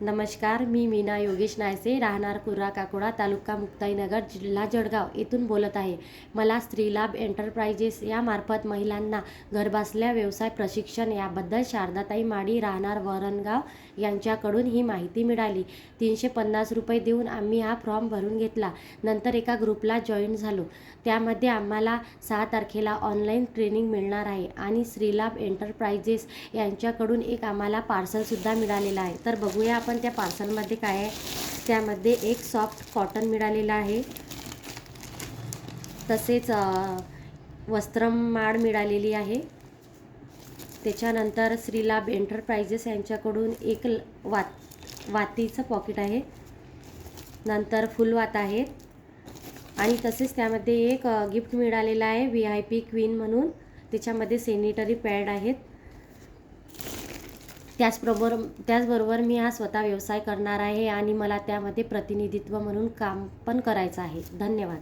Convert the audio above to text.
नमस्कार, मी मीना योगेश नायसे, राहणार कुर्रा काकोडा, तालुका मुक्ताईनगर, जिल्हा जळगाव येथून बोलत आहे. मला स्त्रीलाभ एंटरप्राइजेस यामार्फत महिलांना घरबसल्या व्यवसाय प्रशिक्षण याबद्दल शारदाताई माडी, राहणार वरणगाव यांच्याकडून ही माहिती मिळाली. 350 रुपये देऊन आम्ही हा फॉर्म भरून घेतला. नंतर एका ग्रुपला जॉईन झालो. त्यामध्ये आम्हाला 6 तारखेला ऑनलाईन ट्रेनिंग मिळणार आहे आणि स्त्रीलाभ एंटरप्राइजेस यांच्याकडून एक आम्हाला पार्सलसुद्धा मिळालेलं आहे. तर बघूया आपण त्या पार्सलमध्ये काय आहे. त्यामध्ये एक सॉफ्ट कॉटन मिळालेलं आहे, तसेच वस्त्रमाळ मिळालेली आहे. त्याच्यानंतर श्रीलाभ एंटरप्राइजेस यांच्याकडून एक वातीचं पॉकेट आहे, नंतर फुलवात आहे आणि तसेच त्यामध्ये एक गिफ्ट मिळालेलं आहे VIP क्वीन म्हणून. त्याच्यामध्ये सॅनिटरी पॅड आहेत. त्याचबरोबर मी हा स्वतः व्यवसाय करणार आहे आणि मला त्यामध्ये प्रतिनिधित्व म्हणून काम पण करायचं आहे. धन्यवाद.